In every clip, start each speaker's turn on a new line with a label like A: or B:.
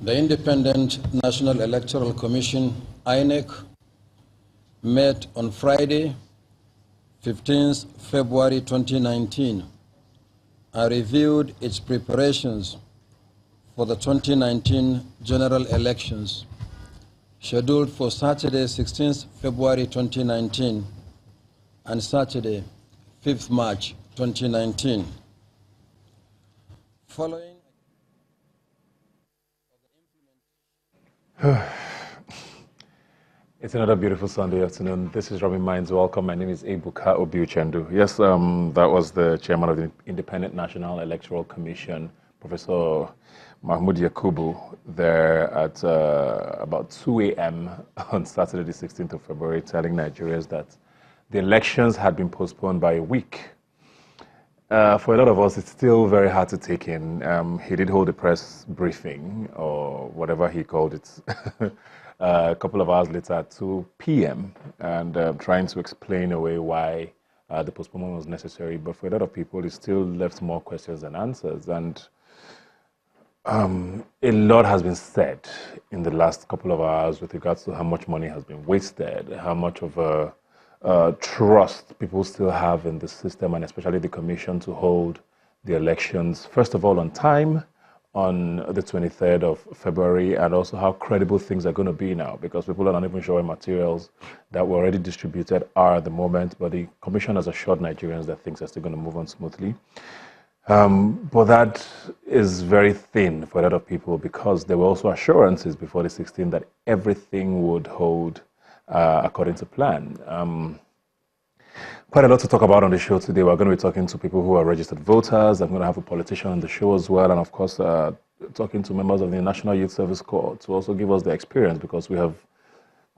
A: The Independent National Electoral Commission, INEC, met on Friday, 15th February 2019, and reviewed its preparations for the 2019 general elections, scheduled for Saturday, 16th February 2019, and Saturday, 5th March 2019. Following
B: It's another beautiful Sunday afternoon. This is Rubbin Minds. Welcome. My name is Ebuka Obiuchendu. Yes, that was the chairman of the Independent National Electoral Commission, Professor Mahmoud Yakubu, there at about 2 a.m. on Saturday, the 16th of February, telling Nigerians that the elections had been postponed by a week. For a lot of us, it's still very hard to take in. He did hold a press briefing, or whatever he called it, a couple of hours later at 2 p.m. and trying to explain away why the postponement was necessary. But for a lot of people, it still left more questions than answers. And a lot has been said in the last couple of hours with regards to how much money has been wasted, how much of a trust people still have in the system, and especially the commission, to hold the elections, first of all, on time, on the 23rd of February, and also how credible things are going to be now, because people are not even sure materials that were already distributed are at the moment, but the commission has assured Nigerians that things are still going to move on smoothly. But that is very thin for a lot of people, because there were also assurances before the 16th that everything would hold according to plan. Quite a lot to talk about on the show today. We're going to be talking to people who are registered voters. I'm going to have a politician on the show as well, and of course talking to members of the National Youth Service Corps to also give us the experience, because we have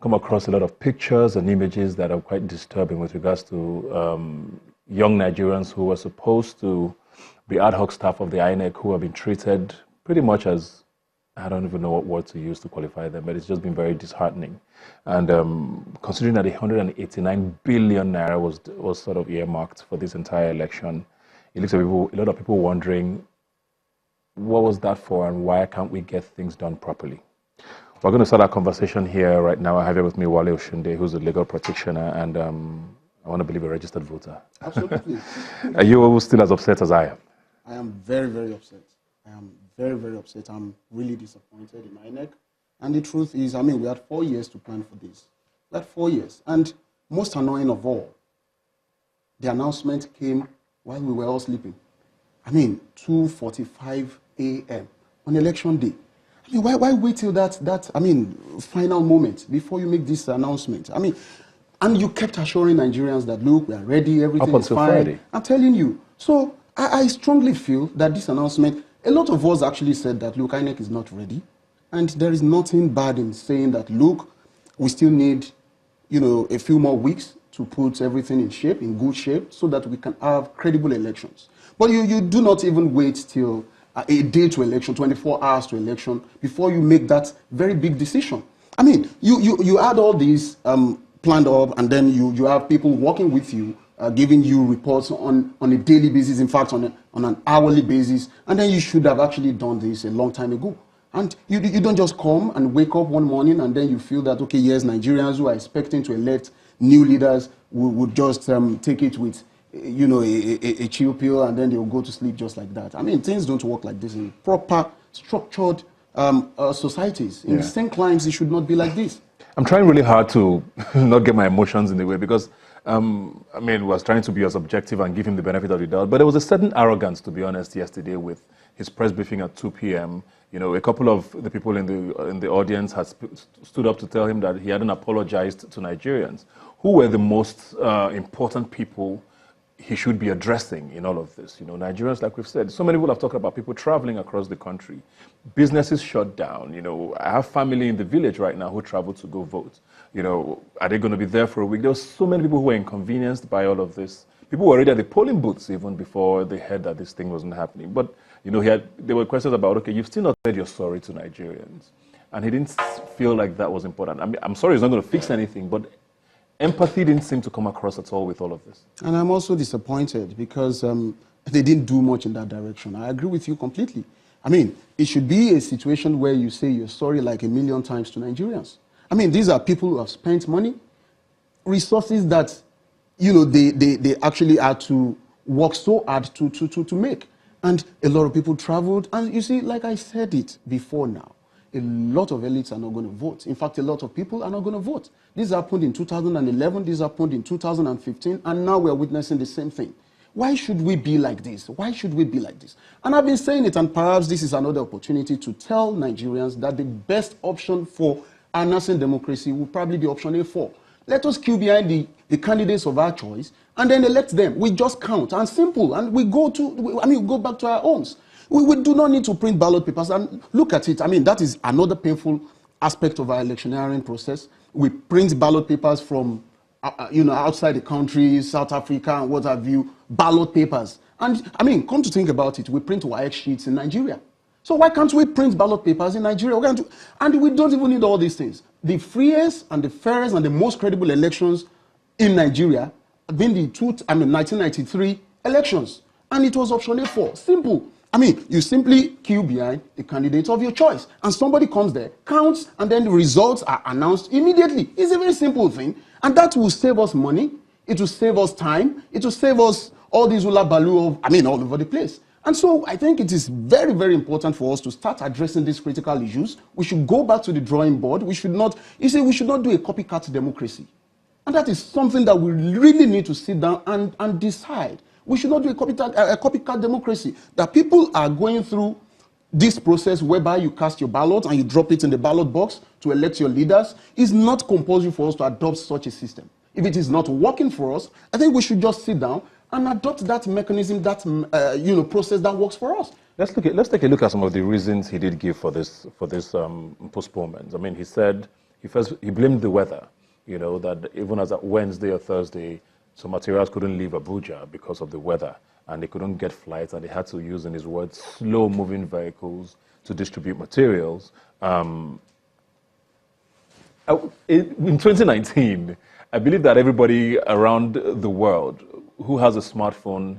B: come across a lot of pictures and images that are quite disturbing with regards to young Nigerians who were supposed to be ad hoc staff of the INEC, who have been treated pretty much as, I don't even know what word to use to qualify them, but it's just been very disheartening. And considering that 189 billion naira was sort of earmarked for this entire election, it looks at people, a lot of people wondering, what was that for, and why can't we get things done properly? We're going to start our conversation here right now. I have here with me Waldo Shinde, who's a legal practitioner, and I want to believe a registered voter.
C: Absolutely.
B: Are you still as upset as I am?
C: I am very, very upset. I am very, very upset. I'm really disappointed in INEC. And the truth is, I mean, we had 4 years to plan for this. We had 4 years. And most annoying of all, the announcement came while we were all sleeping. I mean, 2:45 a.m. on election day. I mean, why wait till that final moment before you make this announcement? I mean, and you kept assuring Nigerians that, look, we are ready, everything is fine. Friday. I'm telling you. So I strongly feel that this announcement, a lot of us actually said that, look, INEC is not ready. And there is nothing bad in saying that, look, we still need, a few more weeks to put everything in shape, in good shape, so that we can have credible elections. But you do not even wait till a day to election, 24 hours to election, before you make that very big decision. I mean, you add all these planned up, and then you have people working with you, giving you reports on a daily basis, in fact, on an hourly basis, and then you should have actually done this a long time ago. And you don't just come and wake up one morning and then you feel that, okay, yes, Nigerians who are expecting to elect new leaders would just take it with, a chill pill, and then they'll go to sleep just like that. I mean, things don't work like this in proper, structured societies. In distinct it should not be like this.
B: I'm trying really hard to not get my emotions in the way, because I was trying to be as objective and give him the benefit of the doubt, but there was a certain arrogance, to be honest, yesterday with his press briefing at 2 p.m. A couple of the people in the audience had stood up to tell him that he hadn't apologized to Nigerians, who were the most important people he should be addressing in all of this. Nigerians, like we've said, so many people have talked about people traveling across the country, businesses shut down. I have family in the village right now who travel to go vote. Are they going to be there for a week? There were so many people who were inconvenienced by all of this. People were already at the polling booths even before they heard that this thing wasn't happening. But there were questions about, okay, you've still not said you're sorry to Nigerians. And he didn't feel like that was important. I mean, I'm sorry, it's not going to fix anything, but empathy didn't seem to come across at all with all of this.
C: And I'm also disappointed because they didn't do much in that direction. I agree with you completely. I mean, it should be a situation where you say you're sorry like a million times to Nigerians. I mean, these are people who have spent money, resources that, you know, they actually had to work so hard to make. And a lot of people traveled. And you see, like I said it before now, a lot of elites are not going to vote. In fact, a lot of people are not going to vote. This happened in 2011, this happened in 2015, and now we're witnessing the same thing. Why should we be like this? Why should we be like this? And I've been saying it, and perhaps this is another opportunity to tell Nigerians that the best option for harnessing democracy will probably be option A4. Let us queue behind the candidates of our choice and then elect them. We just count, and simple, and we go go back to our homes. We do not need to print ballot papers. And look at it. I mean, that is another painful aspect of our electioneering process. We print ballot papers from, outside the country, South Africa, and what have you, ballot papers. And I mean, come to think about it, we print WIEC sheets in Nigeria. So why can't we print ballot papers in Nigeria? And we don't even need all these things. The freest and the fairest and the most credible elections in Nigeria have been the 1993 elections. And it was option A4. Simple. I mean, you simply queue behind the candidate of your choice. And somebody comes there, counts, and then the results are announced immediately. It's a very simple thing. And that will save us money. It will save us time. It will save us all these hula baloo all over the place. And so I think it is very, very important for us to start addressing these critical issues. We should go back to the drawing board. We should not do a copycat democracy. And that is something that we really need to sit down and decide. We should not do a copycat democracy. That people are going through this process whereby you cast your ballot and you drop it in the ballot box to elect your leaders is not compulsory for us to adopt such a system. If it is not working for us, I think we should just sit down and adopt that mechanism, that process that works for us.
B: Let's take a look at some of the reasons he did give for this postponement. I mean, he said he blamed the weather. You know, that even as at Wednesday or Thursday, some materials couldn't leave Abuja because of the weather, and they couldn't get flights, and they had to use, in his words, slow-moving vehicles to distribute materials. In 2019, I believe that everybody around the world who has a smartphone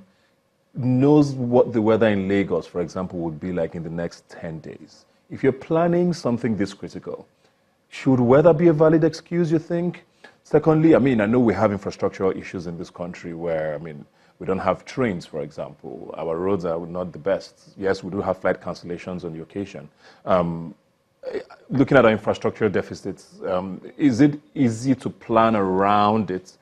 B: knows what the weather in Lagos, for example, would be like in the next 10 days. If you're planning something this critical, should weather be a valid excuse, you think? Secondly, I mean, I know we have infrastructural issues in this country where, I mean, we don't have trains, for example. Our roads are not the best. Yes, we do have flight cancellations on the occasion. Looking at our infrastructure deficits, is it easy to plan around it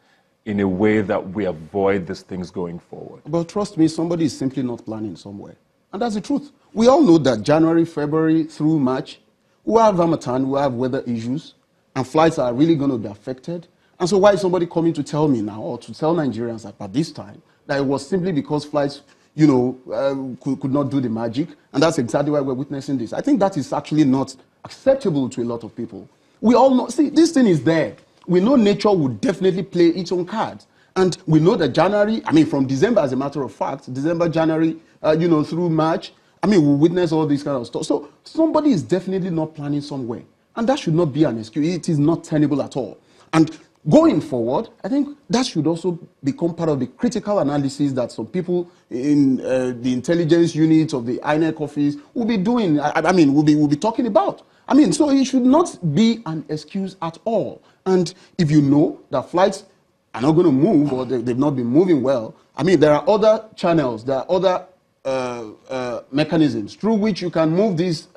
B: in a way that we avoid these things going forward?
C: But trust me, somebody is simply not planning somewhere. And that's the truth. We all know that January, February through March, we have Ramadan, we have weather issues, and flights are really going to be affected. And so why is somebody coming to tell me now, or to tell Nigerians that at this time, that it was simply because flights, could not do the magic, and that's exactly why we're witnessing this. I think that is actually not acceptable to a lot of people. We all know, see, this thing is there. We know nature would definitely play its own cards. And we know that January, from December, as a matter of fact, December, January, through March, we witness all this kind of stuff. So somebody is definitely not planning somewhere. And that should not be an excuse. It is not tenable at all. And going forward, I think that should also become part of the critical analysis that some people in the intelligence unit of the INEC office will be doing, will be talking about. So it should not be an excuse at all. And if you know that flights are not going to move, or they've not been moving well, there are other channels, there are other mechanisms through which you can move these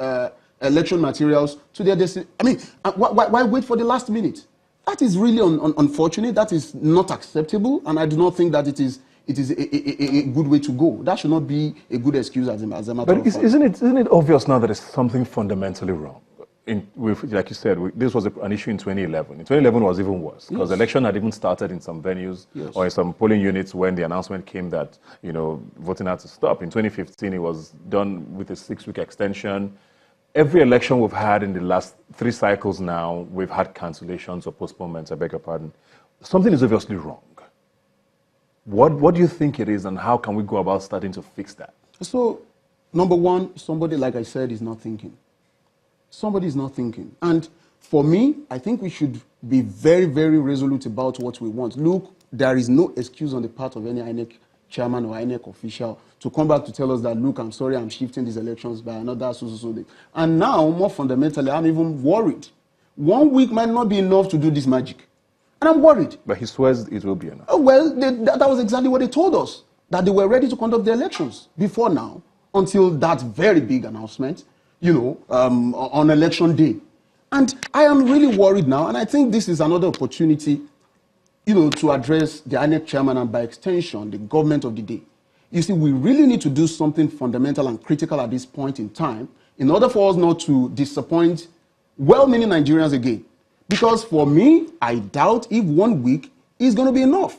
C: election materials to their destination. Why wait for the last minute? That is really unfortunate. That is not acceptable, and I do not think that it is a good way to go. That should not be a good excuse as a matter of fact.
B: But isn't it obvious now that there's something fundamentally wrong? Like you said, this was an issue in 2011. In 2011 was even worse, because the election had even started in some venues or in some polling units when the announcement came that voting had to stop. In 2015, it was done with a 6-week extension. Every election we've had in the last 3 cycles now, we've had cancellations or postponements, I beg your pardon. Something is obviously wrong. What do you think it is, and how can we go about starting to fix that?
C: So, number one, somebody, like I said, is not thinking. Somebody is not thinking. And for me, I think we should be very, very resolute about what we want. Look, there is no excuse on the part of any INEC chairman or INEC official to come back to tell us that, look, I'm sorry, I'm shifting these elections by another so day. And now, more fundamentally, I'm even worried. 1 week might not be enough to do this magic. And I'm worried.
B: But he swears it will be enough.
C: Oh, well, that was exactly what they told us, that they were ready to conduct the elections before now, until that very big announcement, on election day. And I am really worried now, and I think this is another opportunity, to address the INEC chairman and by extension, the government of the day. You see, we really need to do something fundamental and critical at this point in time in order for us not to disappoint well-meaning Nigerians again. Because for me, I doubt if 1 week is going to be enough.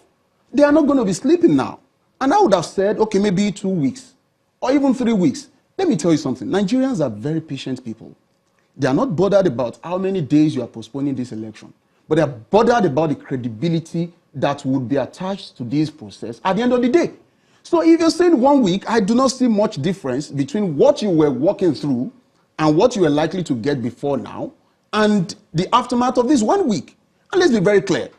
C: They are not going to be sleeping now. And I would have said, okay, maybe 2 weeks or even 3 weeks. Let me tell you something. Nigerians are very patient people. They are not bothered about how many days you are postponing this election, but they are bothered about the credibility that would be attached to this process at the end of the day. So if you're saying 1 week, I do not see much difference between what you were walking through and what you were likely to get before now and the aftermath of this 1 week. And let's be very clear.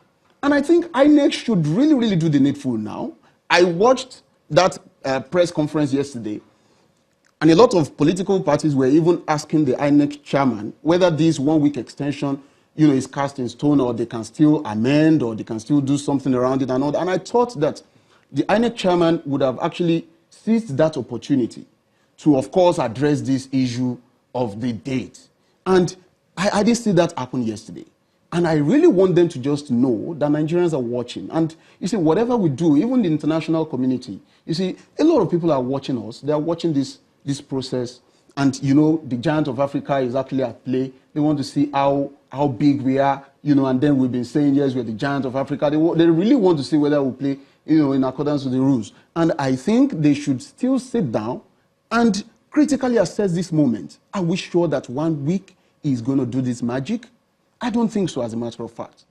C: And I think INEC should really, really do the needful now. I watched that press conference yesterday, and a lot of political parties were even asking the INEC chairman whether this 1 week extension, is cast in stone, or they can still amend, or they can still do something around it and all that. And I thought that the INEC chairman would have actually seized that opportunity to, of course, address this issue of the date. And I did see that happen yesterday. And I really want them to just know that Nigerians are watching. And you see, whatever we do, even the international community, you see, a lot of people are watching us. They are watching this process. And, the giant of Africa is actually at play. They want to see how big we are, and then we've been saying, yes, we're the giant of Africa. They really want to see whether we play, in accordance with the rules. And I think they should still sit down and critically assess this moment. Are we sure that 1 week is going to do this magic? I don't think so, as a matter of fact.